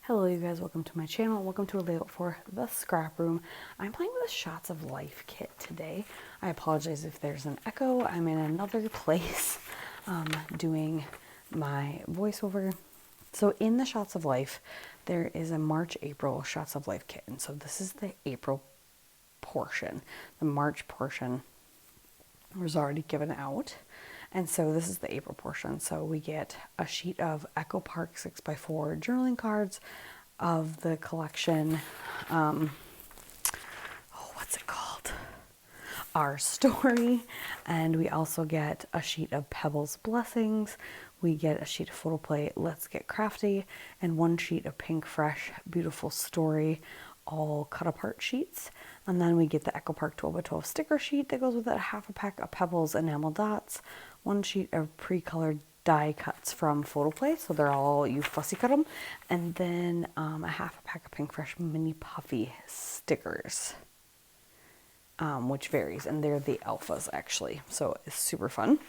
Hello you guys, welcome to my channel. Welcome to a layout for the scrap room. I'm playing with a Shots of Life kit today. I apologize if there's an echo. I'm in another place doing my voiceover. So in the Shots of Life, there is a March-April Shots of Life kit. And so this is the April portion. The March portion was already given out. And so this is the April portion. So we get a sheet of Echo Park 6x4 journaling cards of the collection. What's it called? Our Story. And we also get a sheet of Pebbles Blessings. We get a sheet of Photo Play Let's Get Crafty, and one sheet of Pink Fresh Beautiful Story, all cut apart sheets. And then we get the Echo Park 12x12 sticker sheet that goes with it, half a pack of Pebbles enamel dots, one sheet of pre-colored die cuts from Photo Play, so they're all, you fussy cut them, and then a half a pack of Pink Fresh mini puffy stickers, which varies, and they're the alphas actually, so it's super fun.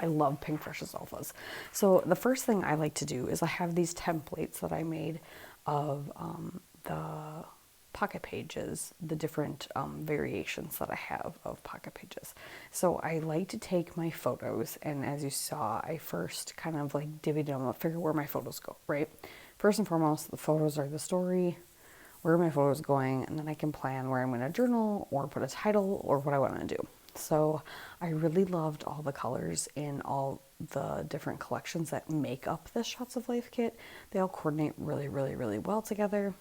I love Pink Fresh's alphas. So the first thing I like to do is I have these templates that I made of the pocket pages, the different variations that I have of pocket pages. So I like to take my photos, and as you saw, I first kind of like divvied them up, figure where my photos go, right? First and foremost, the photos are the story, where are my photos going, and then I can plan where I'm going to journal or put a title or what I want to do. So I really loved all the colors in all the different collections that make up this Shots of Life kit. They all coordinate really, really, really well together.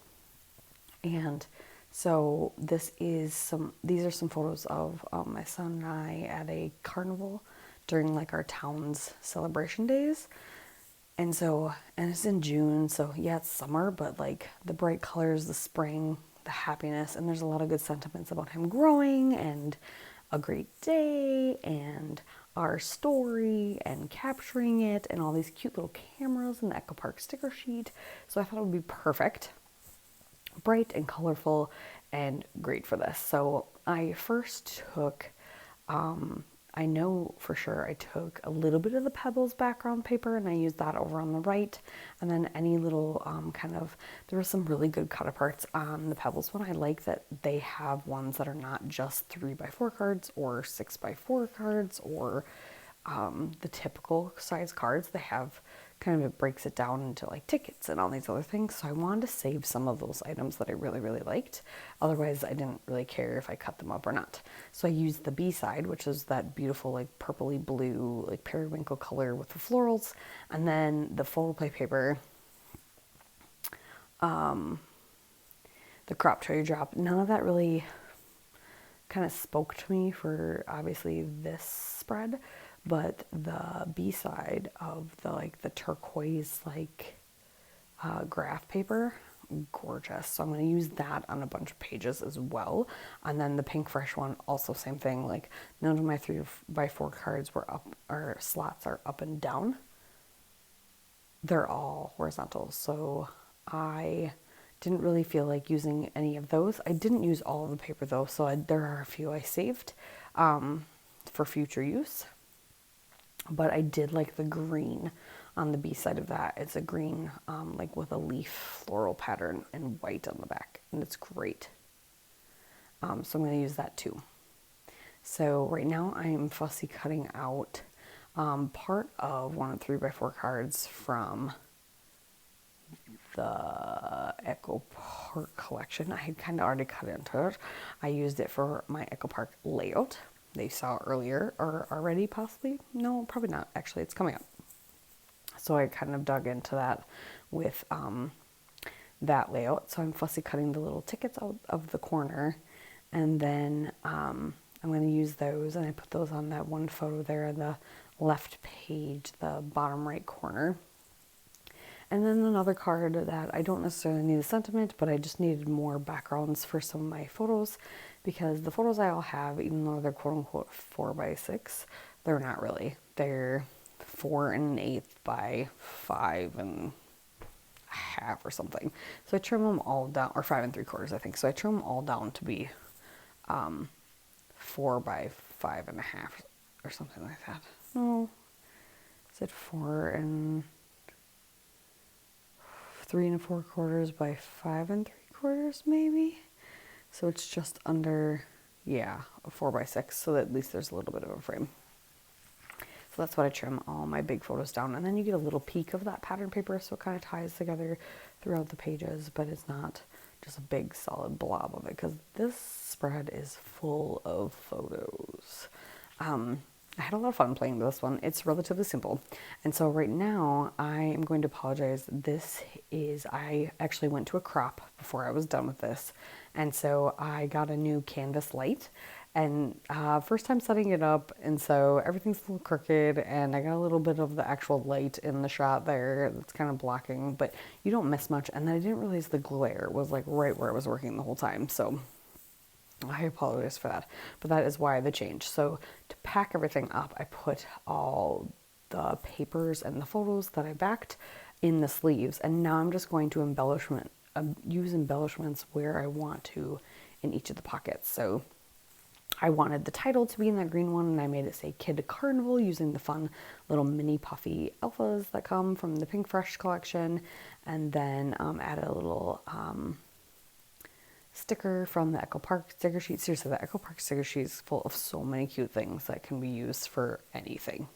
And so these are some photos of my son and I at a carnival during like our town's celebration days. And it's in June, so yeah, it's summer, but like the bright colors, the spring, the happiness, and there's a lot of good sentiments about him growing and a great day and our story and capturing it and all these cute little cameras and the Echo Park sticker sheet. So I thought it would be perfect, bright and colorful and great for this. So I first took, I know for sure I took a little bit of the Pebbles background paper and I used that over on the right, and then any little there were some really good cut aparts on the Pebbles one. I like that they have ones that are not just 3x4 cards or 6x4 cards or the typical size cards. They have kind of, it breaks it down into like tickets and all these other things. So I wanted to save some of those items that I really, really liked. Otherwise, I didn't really care if I cut them up or not. So I used the B side, which is that beautiful like purpley blue, like periwinkle color with the florals. And then the Photo Play paper, the crop cherry drop. None of that really kind of spoke to me for obviously this spread, but the B side of the turquoise graph paper, gorgeous. So I'm going to use that on a bunch of pages as well. And then the Pink Fresh one, also same thing. Like none of my 3x4 cards were up, or slots are up and down. They're all horizontal. So I didn't really feel like using any of those. I didn't use all of the paper though, so there are a few I saved for future use. But I did like the green on the B side of that. It's a green like with a leaf floral pattern and white on the back, and it's great. So I'm going to use that too. So right now I am fussy cutting out part of one of the 3x4 cards from the Echo Park collection. I had kind of already cut into it. I used it for my Echo Park layout they saw earlier, or already possibly. No, probably not. Actually, it's coming up. So I kind of dug into that with that layout. So I'm fussy cutting the little tickets out of the corner, and then I'm going to use those, and I put those on that one photo there on the left page, the bottom right corner. And then another card that I don't necessarily need a sentiment, but I just needed more backgrounds for some of my photos, because the photos I all have, even though they're quote unquote 4x6, they're not really. They're 4 1/8 by 5 1/2 or something. So I trim them all down, or 5 3/4, I think. So I trim them all down to be 4 by 5 1/2 or something like that. No, is it 4 and 3 4/4 by 5 3/4 maybe. So it's just under, yeah, a 4 by 6, so that at least there's a little bit of a frame. So that's what I trim all my big photos down. And then you get a little peek of that pattern paper, so it kind of ties together throughout the pages, but it's not just a big solid blob of it, because this spread is full of photos. I had a lot of fun playing with this one. It's relatively simple. And so right now I am going to apologize. I actually went to a crop before I was done with this. And so I got a new canvas light, and first time setting it up, and so everything's a little crooked, and I got a little bit of the actual light in the shot there that's kind of blocking, but you don't miss much. And then I didn't realize the glare was like right where I was working the whole time, so I apologize for that, but that is why the change. So to pack everything up, I put all the papers and the photos that I backed in the sleeves, and now I'm just going to use embellishments where I want to in each of the pockets. So I wanted the title to be in that green one, and I made it say Kid Carnival using the fun little mini puffy alphas that come from the Pink Fresh collection, and then added a little sticker from the Echo Park sticker sheet. Seriously, the Echo Park sticker sheet is full of so many cute things that can be used for anything,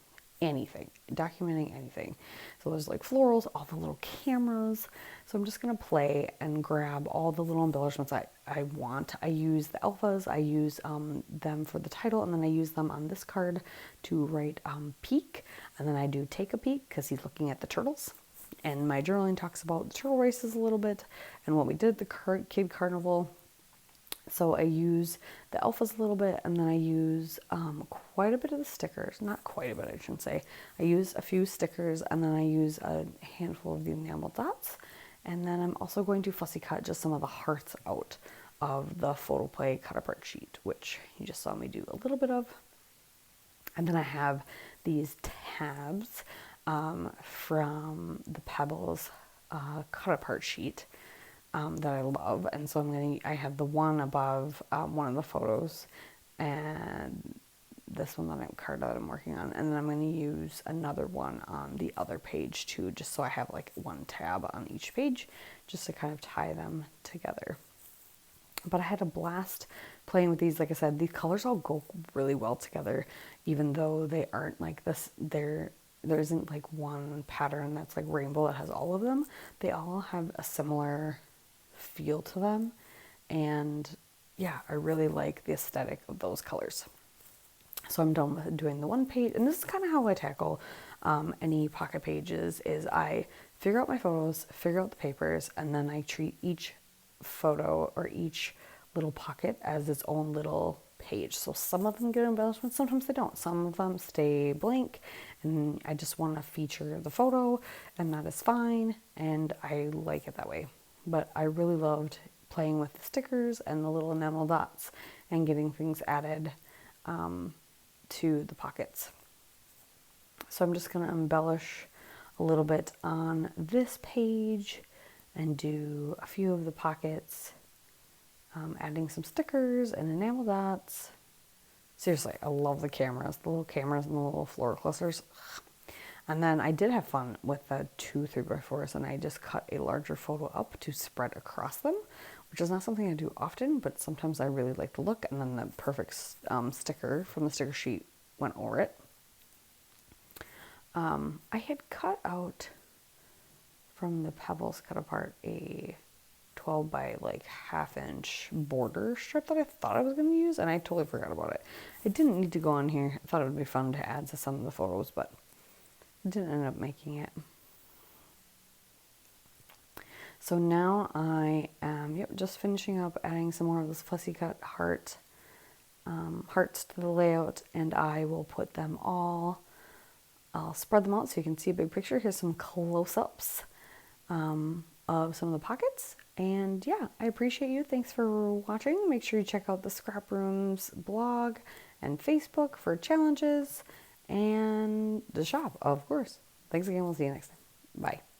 documenting anything. So there's like florals, all the little cameras. So I'm just gonna play and grab all the little embellishments I want. I use the alphas, I use them for the title, and then I use them on this card to write peek, and then I do take a peek because he's looking at the turtles. And my journaling talks about the turtle races a little bit and what we did at the Kid Carnival. So I use the alphas a little bit, and then I use quite a bit of the stickers. Not quite a bit, I shouldn't say. I use a few stickers, and then I use a handful of the enamel dots. And then I'm also going to fussy cut just some of the hearts out of the photo play cut apart sheet, which you just saw me do a little bit of. And then I have these tabs from the Pebbles cut apart sheet that I love, and so I have the one above one of the photos, and this one that I'm working on, and then I'm going to use another one on the other page too, just so I have like one tab on each page, just to kind of tie them together. But I had a blast playing with these. Like I said, these colors all go really well together, even though they aren't like this. There isn't like one pattern that's like rainbow that has all of them. They all have a similar feel to them, and yeah, I really like the aesthetic of those colors. So I'm done with doing the one page, and this is kind of how I tackle any pocket pages. Is I figure out my photos, figure out the papers, and then I treat each photo or each little pocket as its own little page. So some of them get embellishments, sometimes they don't. Some of them stay blank, and I just want to feature the photo, and that is fine, and I like it that way. But I really loved playing with the stickers and the little enamel dots and getting things added to the pockets. So I'm just going to embellish a little bit on this page and do a few of the pockets, adding some stickers and enamel dots. Seriously, I love the cameras, the little cameras and the little floral clusters. And then I did have fun with the 2 3x4s, and I just cut a larger photo up to spread across them, which is not something I do often, but sometimes I really like the look. And then the perfect sticker from the sticker sheet went over it. I had cut out from the Pebbles cut apart a 12 by like ½ inch border strip that I thought I was going to use, and I totally forgot about it. It didn't need to go on here. I thought it would be fun to add to some of the photos, but didn't end up making it. So now I am just finishing up adding some more of this fussy cut hearts to the layout, and I will put them all, I'll spread them out so you can see a big picture. Here's some close-ups of some of the pockets, and yeah, I appreciate you. Thanks for watching. Make sure you check out the Scrap Room's blog and Facebook for challenges, and the shop, of course. Thanks again. We'll see you next time. Bye.